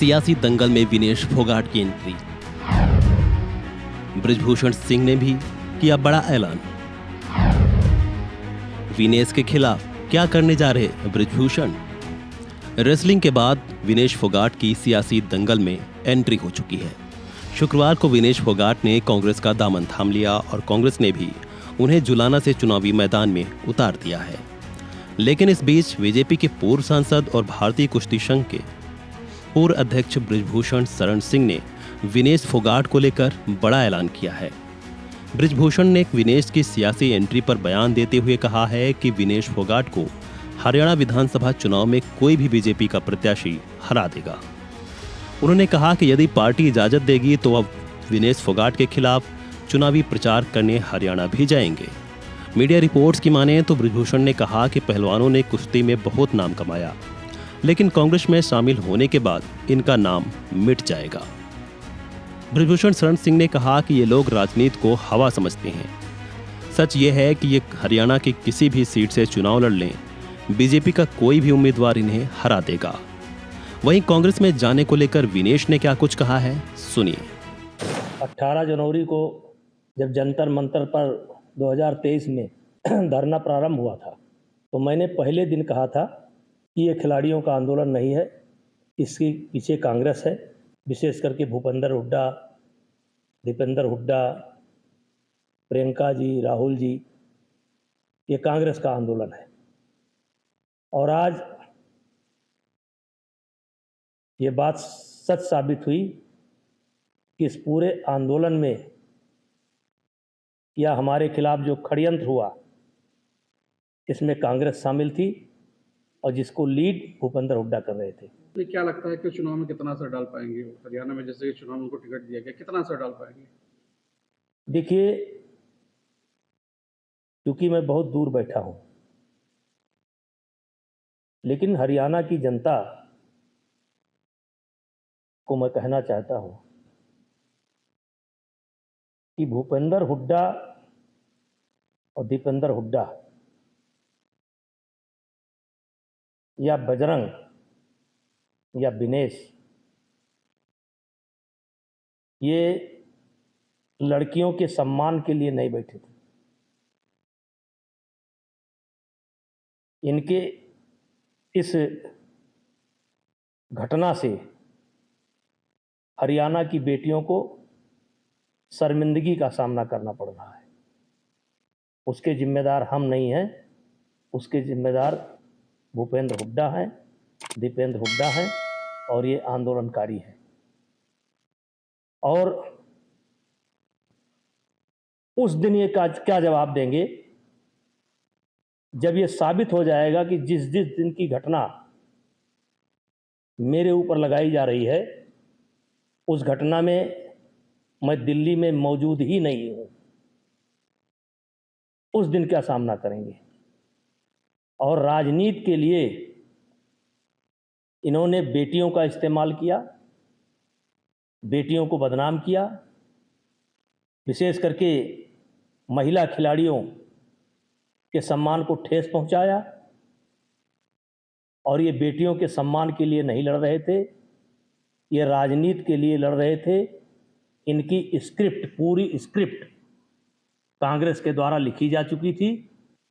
सियासी दंगल में विनेश फोगाट की एंट्री। बृजभूषण सिंह ने भी किया बड़ा ऐलान। विनेश के खिलाफ क्या करने जा रहे बृजभूषण? रेसलिंग के बाद विनेश फोगाट की सियासी दंगल में एंट्री हो चुकी है। शुक्रवार को विनेश फोगाट ने कांग्रेस का दामन थाम लिया और कांग्रेस ने भी उन्हें जुलाना से चुनावी मैदान में उतार दिया है। लेकिन इस बीच बीजेपी के पूर्व सांसद और भारतीय कुश्ती संघ के पूर्व अध्यक्ष बृजभूषण शरण सिंह ने विनेश फोगाट को लेकर बड़ा ऐलान किया है। बृजभूषण ने विनेश की सियासी एंट्री पर बयान देते हुए कहा है कि विनेश फोगाट को हरियाणा विधानसभा चुनाव में कोई भी बीजेपी का प्रत्याशी हरा देगा। उन्होंने कहा कि यदि पार्टी इजाजत देगी तो अब विनेश फोगाट के खिलाफ चुनावी प्रचार करने हरियाणा भी जाएंगे। मीडिया रिपोर्ट्स की माने तो बृजभूषण ने कहा कि पहलवानों ने कुश्ती में बहुत नाम कमाया, लेकिन कांग्रेस में शामिल होने के बाद इनका नाम मिट जाएगा। बृजभूषण शरण सिंह ने कहा कि ये लोग राजनीति को हवा समझते हैं। सच ये है कि ये हरियाणा की किसी भी सीट से चुनाव लड़ लें, बीजेपी का कोई भी उम्मीदवार इन्हें हरा देगा। वहीं कांग्रेस में जाने को लेकर विनेश ने क्या कुछ कहा है, सुनिए। 18 जनवरी को जब जंतर मंतर पर 2023 में धरना प्रारंभ हुआ था, तो मैंने पहले दिन कहा था कि ये खिलाड़ियों का आंदोलन नहीं है, इसके पीछे कांग्रेस है। विशेष करके भूपेंद्र हुड्डा, दीपेंद्र हुड्डा, प्रियंका जी, राहुल जी, ये कांग्रेस का आंदोलन है। और आज ये बात सच साबित हुई कि इस पूरे आंदोलन में या हमारे खिलाफ जो षड्यंत्र हुआ, इसमें कांग्रेस शामिल थी और जिसको लीड भूपेंद्र हुड्डा कर रहे थे। तो क्या लगता है कि चुनाव में कितना असर डाल पाएंगे हरियाणा में? जैसे चुनाव में उनको टिकट दिया गया, कितना असर डाल पाएंगे? देखिए, क्योंकि मैं बहुत दूर बैठा हूं, लेकिन हरियाणा की जनता को मैं कहना चाहता हूं कि भूपेंद्र हुड्डा और दीपेंद्र हुड्डा या बजरंग या विनेश, ये लड़कियों के सम्मान के लिए नहीं बैठे थे। इनके इस घटना से हरियाणा की बेटियों को शर्मिंदगी का सामना करना पड़ रहा है। उसके जिम्मेदार हम नहीं हैं, उसके जिम्मेदार भूपेंद्र हुड्डा हैं, दीपेंद्र हुड्डा हैं और ये आंदोलनकारी हैं। और उस दिन ये क्या जवाब देंगे जब ये साबित हो जाएगा कि जिस जिस दिन की घटना मेरे ऊपर लगाई जा रही है, उस घटना में मैं दिल्ली में मौजूद ही नहीं हूं। उस दिन क्या सामना करेंगे? और राजनीति के लिए इन्होंने बेटियों का इस्तेमाल किया, बेटियों को बदनाम किया, विशेष करके महिला खिलाड़ियों के सम्मान को ठेस पहुंचाया। और ये बेटियों के सम्मान के लिए नहीं लड़ रहे थे, ये राजनीति के लिए लड़ रहे थे। इनकी स्क्रिप्ट, पूरी स्क्रिप्ट कांग्रेस के द्वारा लिखी जा चुकी थी।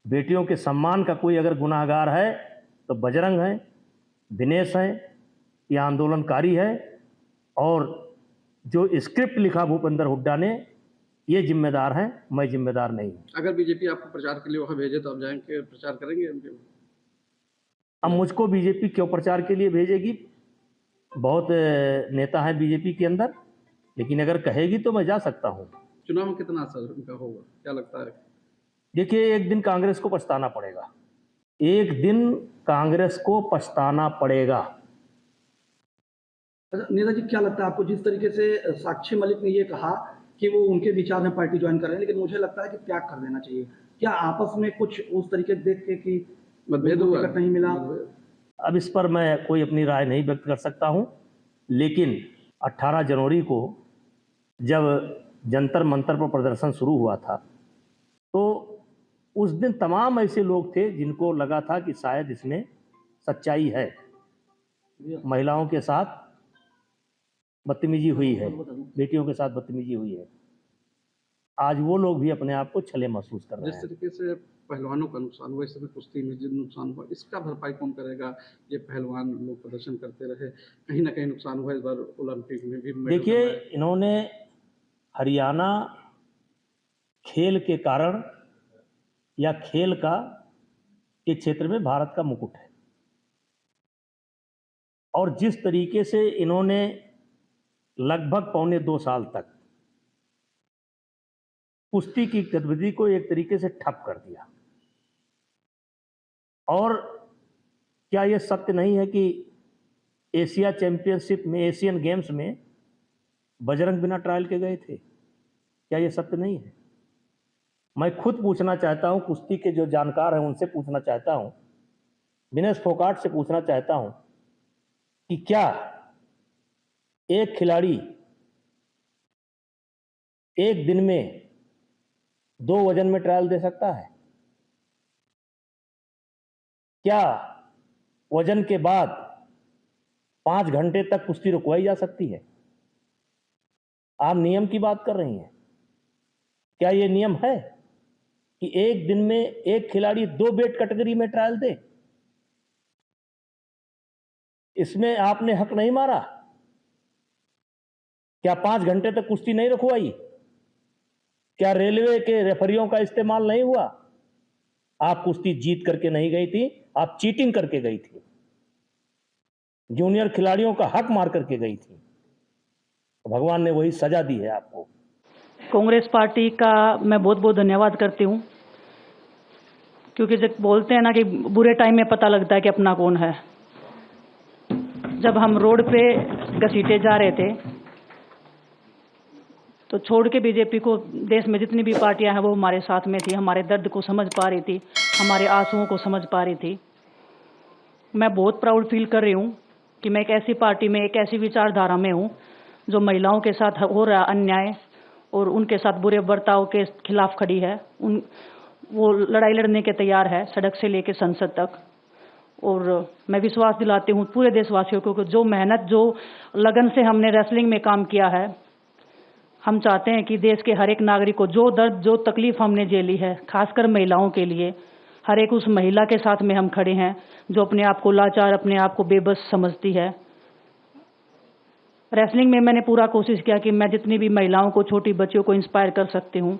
बेटियों के सम्मान का कोई अगर गुनाहगार है तो बजरंग है, विनेश है, ये आंदोलनकारी है। और जो स्क्रिप्ट लिखा भूपेंद्र हुड्डा ने, ये जिम्मेदार हैं, मैं जिम्मेदार नहीं हूं। अगर बीजेपी आपको प्रचार के लिए वहां भेजे तो आप जाएंगे, प्रचार करेंगे? अब मुझको बीजेपी क्यों प्रचार के लिए भेजेगी? बहुत नेता हैं बीजेपी के अंदर, लेकिन अगर कहेगी तो मैं जा सकता हूं। चुनाव में कितना असर उनका होगा, क्या लगता है? देखिए, एक दिन कांग्रेस को पछताना पड़ेगा, एक दिन कांग्रेस को पछताना पड़ेगा। नेता जी, क्या लगता है आपको, जिस तरीके से साक्षी मलिक ने ये कहा कि वो उनके विचार में पार्टी ज्वाइन कर रहे हैं, लेकिन मुझे लगता है कि त्याग कर देना चाहिए, क्या आपस में कुछ उस तरीके देख के कि मतभेद हुआ, टिकट नहीं मिला? अब इस पर मैं कोई अपनी राय नहीं व्यक्त कर सकता हूं, लेकिन 18 जनवरी को जब जंतर मंतर पर प्रदर्शन शुरू हुआ था, तो उस दिन तमाम ऐसे लोग थे जिनको लगा था कि शायद इसमें सच्चाई है। महिलाओं के साथ बदतमीजी हुई है, बेटियों के साथ बदतमीजी हुई है, आज वो लोग भी अपने आप को छले महसूस कर रहे जिस हैं। तरीके से पहलवानों का नुकसान हुआ, इस समय कुश्ती में जो नुकसान हुआ, इसका भरपाई कौन करेगा? ये पहलवान लोग प्रदर्शन करते रहे, कहीं ना कहीं नुकसान हुआ। इस बार ओलंपिक में भी मेडल देखिए, मिला है। इन्होंने हरियाणा खेल के कारण या खेल का के क्षेत्र में भारत का मुकुट है, और जिस तरीके से इन्होंने लगभग 1.25 साल तक कुश्ती की गतिविधि को एक तरीके से ठप कर दिया, और क्या यह सत्य नहीं है कि एशिया चैंपियनशिप में, एशियन गेम्स में बजरंग बिना ट्रायल के गए थे? क्या यह सत्य नहीं है? मैं खुद पूछना चाहता हूं, कुश्ती के जो जानकार हैं उनसे पूछना चाहता हूं, विनेश फोगाट से पूछना चाहता हूं कि क्या एक खिलाड़ी एक दिन में 2 वजन में ट्रायल दे सकता है? क्या वजन के बाद 5 घंटे तक कुश्ती रुकवाई जा सकती है? आप नियम की बात कर रही हैं। क्या ये नियम है कि एक दिन में एक खिलाड़ी 2 वेट कैटेगरी में ट्रायल दे? इसमें आपने हक नहीं मारा? क्या 5 घंटे तक कुश्ती नहीं रुकवाई? क्या रेलवे के रेफरियों का इस्तेमाल नहीं हुआ? आप कुश्ती जीत करके नहीं गई थी, आप चीटिंग करके गई थी, जूनियर खिलाड़ियों का हक मार करके गई थी। भगवान ने वही सजा दी है आपको। कांग्रेस पार्टी का मैं बहुत बहुत धन्यवाद करती हूँ, क्योंकि जब बोलते हैं ना कि बुरे टाइम में पता लगता है कि अपना कौन है। जब हम रोड पे घसीटे जा रहे थे तो छोड़ के बीजेपी को देश में जितनी भी पार्टियां हैं वो हमारे साथ में थी, हमारे दर्द को समझ पा रही थी, हमारे आंसुओं को समझ पा रही थी। मैं बहुत प्राउड फील कर रही हूँ कि मैं एक ऐसी पार्टी में, एक ऐसी विचारधारा में हूँ जो महिलाओं के साथ हो रहा अन्याय और उनके साथ बुरे बर्ताव के खिलाफ खड़ी है। वो लड़ाई लड़ने के तैयार है, सड़क से लेकर संसद तक। और मैं विश्वास दिलाती हूँ पूरे देशवासियों को कि जो मेहनत, जो लगन से हमने रेसलिंग में काम किया है, हम चाहते हैं कि देश के हर एक नागरिक को जो दर्द, जो तकलीफ हमने झेली है, खासकर महिलाओं के लिए, हर एक उस महिला के साथ में हम खड़े हैं जो अपने आप को लाचार, अपने आप को बेबस समझती है। रेसलिंग में मैंने पूरा कोशिश किया कि मैं जितनी भी महिलाओं को, छोटी बच्चियों को इंस्पायर कर सकती हूँ।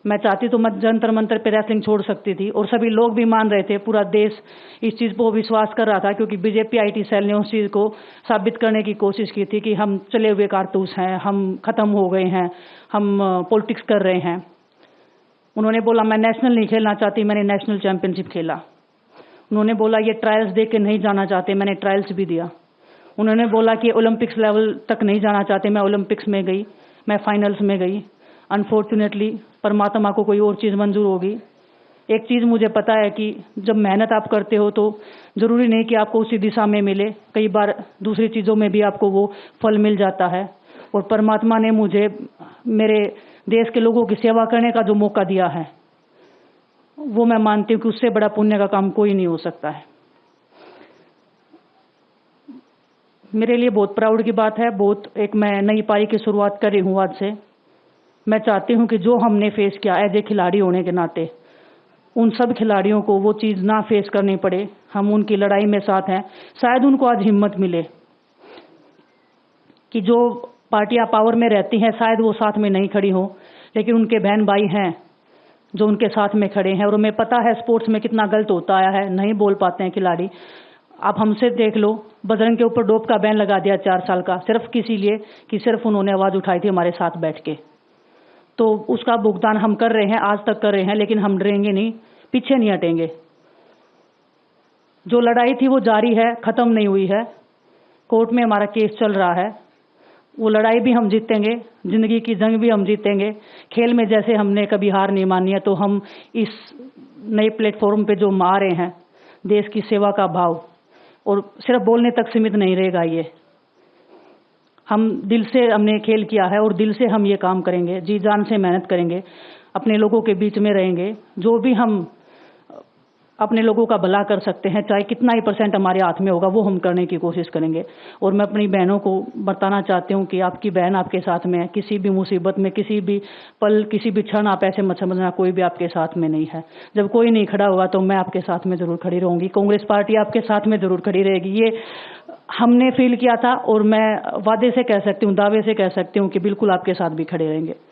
मैं चाहती तो मैं जंतर मंतर पे रेसलिंग छोड़ सकती थी, और सभी लोग भी मान रहे थे, पूरा देश इस चीज़ को विश्वास कर रहा था, क्योंकि बीजेपी आईटी सेल ने उस चीज़ को साबित करने की कोशिश की थी कि हम चले हुए कारतूस हैं, हम ख़त्म हो गए हैं, हम पॉलिटिक्स कर रहे हैं। उन्होंने बोला मैं नेशनल नहीं खेलना चाहती, मैंने नेशनल चैंपियनशिप खेला। उन्होंने बोला ये ट्रायल्स दे के नहीं जाना चाहते, मैंने ट्रायल्स भी दिया। उन्होंने बोला कि ओलंपिक्स लेवल तक नहीं जाना चाहते, मैं ओलंपिक्स में गई, मैं फाइनल्स में गई। अनफॉर्चुनेटली परमात्मा को कोई और चीज़ मंजूर होगी। एक चीज़ मुझे पता है कि जब मेहनत आप करते हो तो ज़रूरी नहीं कि आपको उसी दिशा में मिले, कई बार दूसरी चीज़ों में भी आपको वो फल मिल जाता है। और परमात्मा ने मुझे मेरे देश के लोगों की सेवा करने का जो मौका दिया है, वो मैं मानती हूँ कि उससे बड़ा पुण्य का काम कोई नहीं हो सकता है। मेरे लिए बहुत प्राउड की बात है। एक मैं नई पारी की शुरुआत कर रही हूँ आज से। मैं चाहती हूँ कि जो हमने फेस किया एज ए खिलाड़ी होने के नाते, उन सब खिलाड़ियों को वो चीज़ ना फेस करनी पड़े। हम उनकी लड़ाई में साथ हैं। शायद उनको आज हिम्मत मिले कि जो पार्टियां पावर में रहती हैं शायद वो साथ में नहीं खड़ी हो, लेकिन उनके बहन भाई हैं जो उनके साथ में खड़े हैं। और हमें पता है स्पोर्ट्स में कितना गलत होता आया है, नहीं बोल पाते हैं खिलाड़ी। आप हमसे देख लो, बजरंग के ऊपर डोप का बैन लगा दिया 4 साल का, सिर्फ किसी लिए कि सिर्फ उन्होंने आवाज़ उठाई थी हमारे साथ बैठ के। तो उसका भुगतान हम कर रहे हैं, आज तक कर रहे हैं, लेकिन हम डरेंगे नहीं, पीछे नहीं हटेंगे। जो लड़ाई थी वो जारी है, ख़त्म नहीं हुई है। कोर्ट में हमारा केस चल रहा है, वो लड़ाई भी हम जीतेंगे, ज़िंदगी की जंग भी हम जीतेंगे। खेल में जैसे हमने कभी हार नहीं मानी है, तो हम इस नए प्लेटफॉर्म पे जो आ रहे हैं, देश की सेवा का भाव, और सिर्फ बोलने तक सीमित नहीं रहेगा। ये हम दिल से हमने खेल किया है और दिल से हम ये काम करेंगे, जी जान से मेहनत करेंगे, अपने लोगों के बीच में रहेंगे। जो भी हम अपने लोगों का भला कर सकते हैं, चाहे कितना ही % हमारे हाथ में होगा वो हम करने की कोशिश करेंगे। और मैं अपनी बहनों को बताना चाहती हूँ कि आपकी बहन आपके साथ में है, किसी भी मुसीबत में, किसी भी पल, किसी भी क्षण आप ऐसे मत समझना कोई भी आपके साथ में नहीं है। जब कोई नहीं खड़ा होगा तो मैं आपके साथ में जरूर खड़ी रहूंगी, कांग्रेस पार्टी आपके साथ में जरूर खड़ी रहेगी। ये हमने फील किया था और मैं वादे से कह सकती हूँ, दावे से कह सकती हूँ कि बिल्कुल आपके साथ भी खड़े रहेंगे।